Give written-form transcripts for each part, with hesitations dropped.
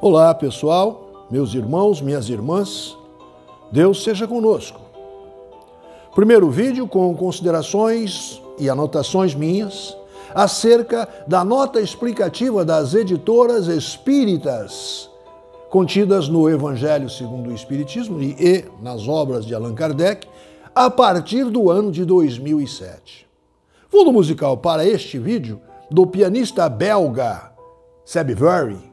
Olá, pessoal, meus irmãos, minhas irmãs, Deus seja conosco. Primeiro vídeo com considerações e anotações minhas acerca da nota explicativa das editoras espíritas contidas no Evangelho segundo o Espiritismo e nas obras de Allan Kardec a partir do ano de 2007. Fundo musical para este vídeo do pianista belga Seb Very,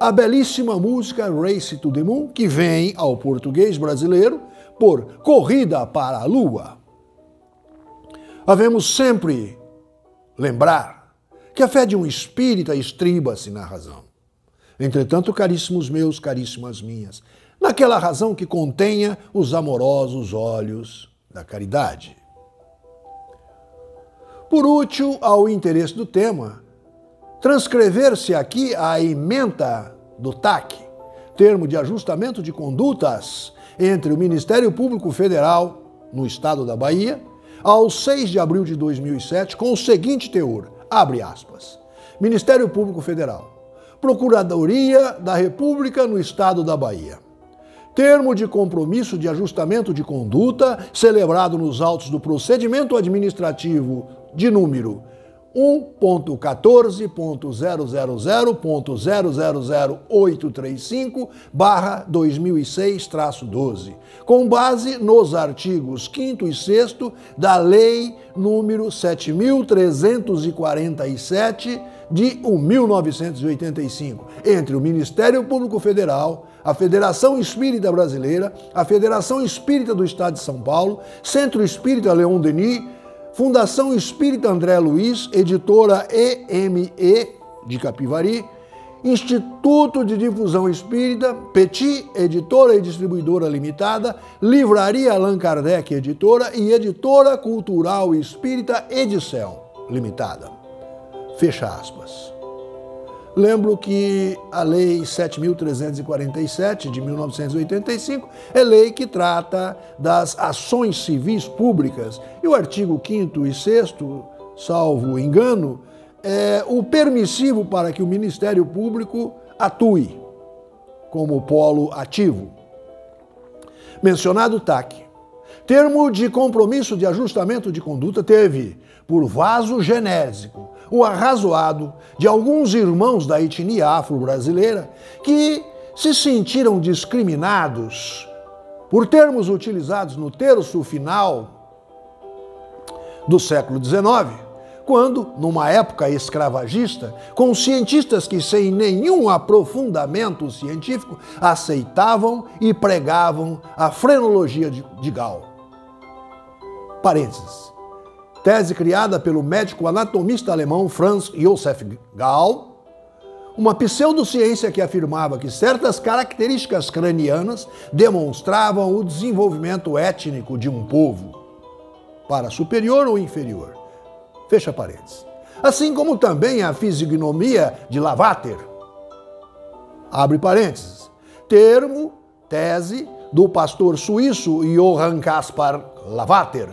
a belíssima música Race to the Moon, que vem ao português brasileiro por Corrida para a Lua. Havemos sempre lembrar que a fé de um espírita estriba-se na razão. Entretanto, caríssimos meus, caríssimas minhas, naquela razão que contenha os amorosos olhos da caridade. Por útil ao interesse do tema, transcrever-se aqui a ementa do TAC, termo de ajustamento de condutas entre o Ministério Público Federal, no estado da Bahia, ao 6 de abril de 2007, com o seguinte teor, abre aspas, Ministério Público Federal, Procuradoria da República no estado da Bahia. Termo de compromisso de ajustamento de conduta celebrado nos autos do procedimento administrativo de número 1.14.000.000.835/2006-12, com base nos artigos 5º e 6º da Lei número 7.347 de 1985, entre o Ministério Público Federal, a Federação Espírita Brasileira, a Federação Espírita do Estado de São Paulo, Centro Espírita Leon Denis, Fundação Espírita André Luiz, editora EME de Capivari, Instituto de Difusão Espírita, Petit, editora e distribuidora limitada, Livraria Allan Kardec, editora e editora cultural espírita Edicel, limitada. Fecha aspas. Lembro que a Lei 7.347 de 1985 é lei que trata das ações civis públicas e o artigo 5º e 6º, salvo engano, é o permissivo para que o Ministério Público atue como polo ativo. Mencionado TAC, termo de compromisso de ajustamento de conduta, teve por vaso genésico o arrazoado de alguns irmãos da etnia afro-brasileira que se sentiram discriminados por termos utilizados no terço final do século XIX, quando, numa época escravagista, com cientistas que, sem nenhum aprofundamento científico, aceitavam e pregavam a frenologia de Gall. Parênteses. Tese criada pelo médico anatomista alemão Franz Josef Gall, uma pseudociência que afirmava que certas características cranianas demonstravam o desenvolvimento étnico de um povo, para superior ou inferior. Fecha parênteses. Assim como também a fisionomia de Lavater. Abre parênteses. Termo, tese do pastor suíço Johann Caspar Lavater,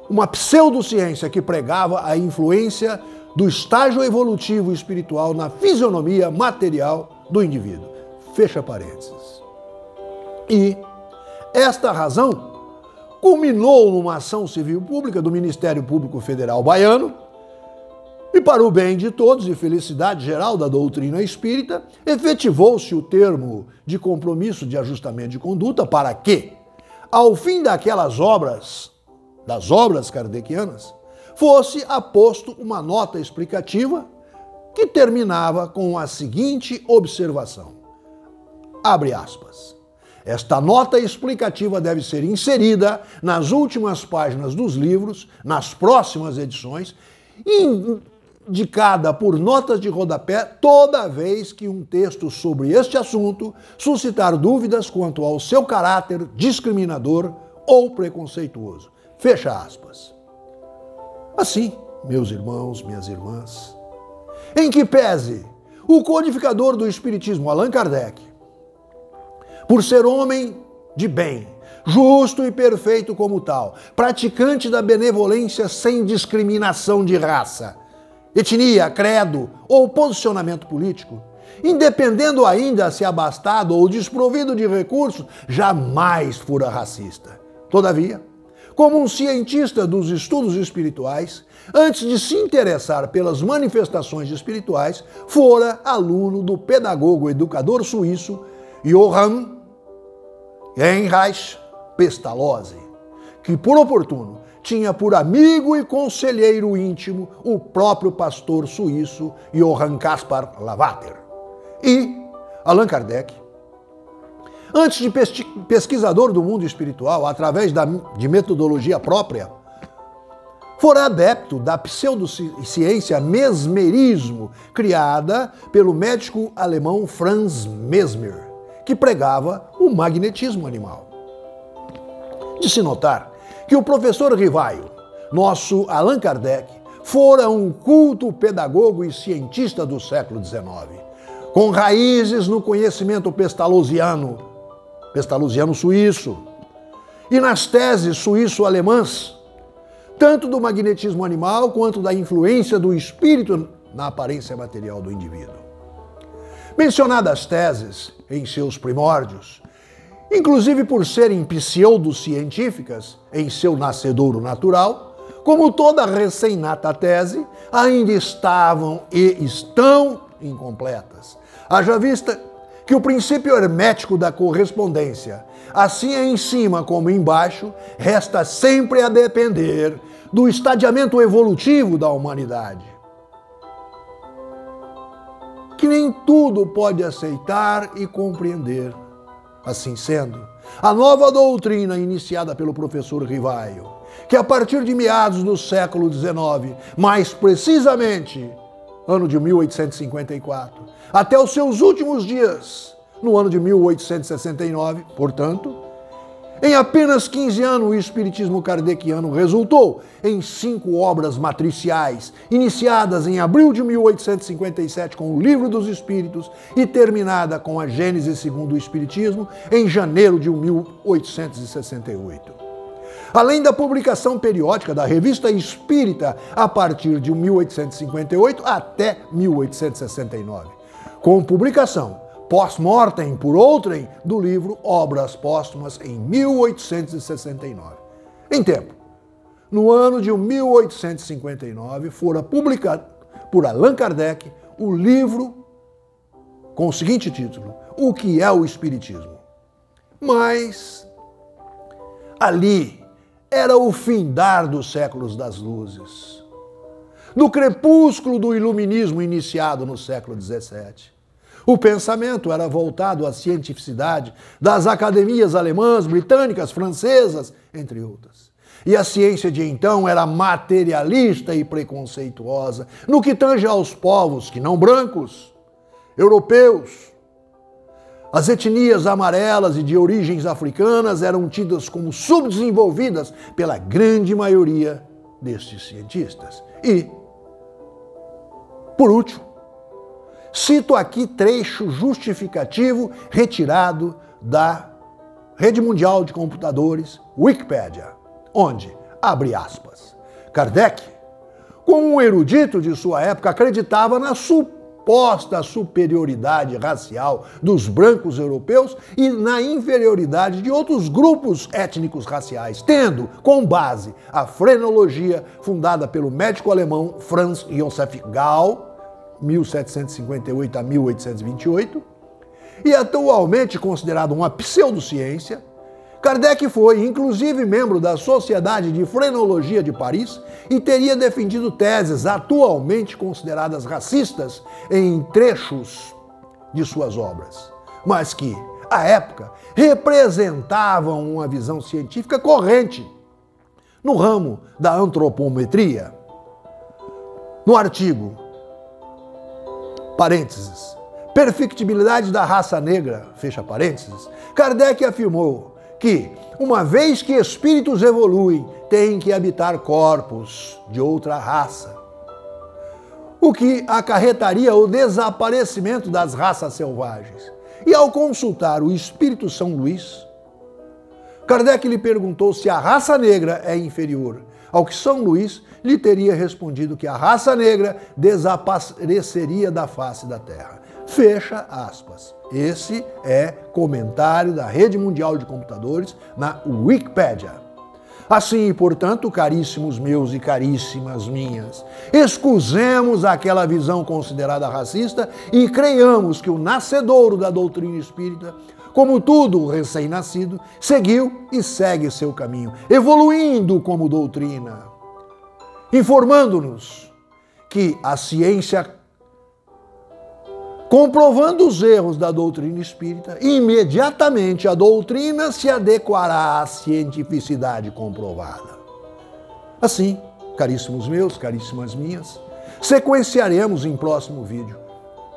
uma pseudociência que pregava a influência do estágio evolutivo espiritual na fisionomia material do indivíduo. Fecha parênteses. E esta razão culminou numa ação civil pública do Ministério Público Federal baiano e, para o bem de todos e felicidade geral da doutrina espírita, efetivou-se o termo de compromisso de ajustamento de conduta para que, ao fim das obras kardecianas, fosse aposto uma nota explicativa que terminava com a seguinte observação. Abre aspas. Esta nota explicativa deve ser inserida nas últimas páginas dos livros, nas próximas edições, indicada por notas de rodapé toda vez que um texto sobre este assunto suscitar dúvidas quanto ao seu caráter discriminador ou preconceituoso. Fecha aspas. Assim, meus irmãos, minhas irmãs, em que pese o codificador do Espiritismo, Allan Kardec, por ser homem de bem, justo e perfeito como tal, praticante da benevolência sem discriminação de raça, etnia, credo ou posicionamento político, independendo ainda se abastado ou desprovido de recursos, jamais fora racista. Todavia, como um cientista dos estudos espirituais, antes de se interessar pelas manifestações espirituais, fora aluno do pedagogo educador suíço Johann Heinrich Pestalozzi, que por oportuno tinha por amigo e conselheiro íntimo o próprio pastor suíço Johann Caspar Lavater. E Allan Kardec, antes de pesquisador do mundo espiritual, através de metodologia própria, fora adepto da pseudociência mesmerismo, criada pelo médico alemão Franz Mesmer, que pregava o magnetismo animal. De se notar que o professor Rivaio, nosso Allan Kardec, fora um culto pedagogo e cientista do século XIX, com raízes no conhecimento pestalozziano suíço, e nas teses suíço-alemãs, tanto do magnetismo animal quanto da influência do espírito na aparência material do indivíduo. Mencionadas teses em seus primórdios, inclusive por serem pseudocientíficas em seu nascedouro natural, como toda recém-nata tese, ainda estavam e estão incompletas. Haja vista que o princípio hermético da correspondência, assim em cima como embaixo, resta sempre a depender do estadiamento evolutivo da humanidade, que nem tudo pode aceitar e compreender. Assim sendo, a nova doutrina iniciada pelo professor Rivaio, que a partir de meados do século XIX, mais precisamente ano de 1854, até os seus últimos dias, no ano de 1869, portanto, em apenas 15 anos, o espiritismo kardeciano resultou em 5 obras matriciais, iniciadas em abril de 1857 com o Livro dos Espíritos e terminada com a Gênese segundo o Espiritismo em janeiro de 1868. Além da publicação periódica da Revista Espírita a partir de 1858 até 1869, com publicação pós-mortem por outrem do livro Obras Póstumas em 1869. Em tempo, no ano de 1859, fora publicado por Allan Kardec o livro com o seguinte título: O que é o Espiritismo? Mas ali era o findar dos séculos das luzes, do crepúsculo do iluminismo iniciado no século XVII. O pensamento era voltado à cientificidade das academias alemãs, britânicas, francesas, entre outras. E a ciência de então era materialista e preconceituosa no que tange aos povos que não brancos, europeus. As etnias amarelas e de origens africanas eram tidas como subdesenvolvidas pela grande maioria destes cientistas. E, por último, cito aqui trecho justificativo retirado da Rede Mundial de Computadores, Wikipédia, onde, abre aspas, Kardec, como um erudito de sua época, acreditava na suposta superioridade racial dos brancos europeus e na inferioridade de outros grupos étnicos raciais, tendo como base a frenologia fundada pelo médico alemão Franz Josef Gall, 1758 a 1828, e atualmente considerado uma pseudociência. Kardec foi, inclusive, membro da Sociedade de Frenologia de Paris e teria defendido teses atualmente consideradas racistas em trechos de suas obras, mas que, à época, representavam uma visão científica corrente no ramo da antropometria. No artigo parênteses, perfectibilidade da raça negra, fecha parênteses, Kardec afirmou que, uma vez que espíritos evoluem, têm que habitar corpos de outra raça, o que acarretaria o desaparecimento das raças selvagens. E ao consultar o espírito São Luís, Kardec lhe perguntou se a raça negra é inferior, ao que São Luís lhe teria respondido que a raça negra desapareceria da face da terra. Fecha aspas. Esse é comentário da Rede Mundial de Computadores na Wikipédia. Assim, portanto, caríssimos meus e caríssimas minhas, excusemos aquela visão considerada racista e creiamos que o nascedouro da doutrina espírita, como tudo recém-nascido, seguiu e segue seu caminho, evoluindo como doutrina, informando-nos que a ciência, comprovando os erros da doutrina espírita, imediatamente a doutrina se adequará à cientificidade comprovada. Assim, caríssimos meus, caríssimas minhas, sequenciaremos em próximo vídeo,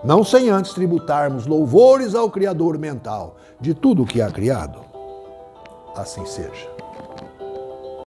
não sem antes tributarmos louvores ao Criador mental de tudo o que há criado. Assim seja.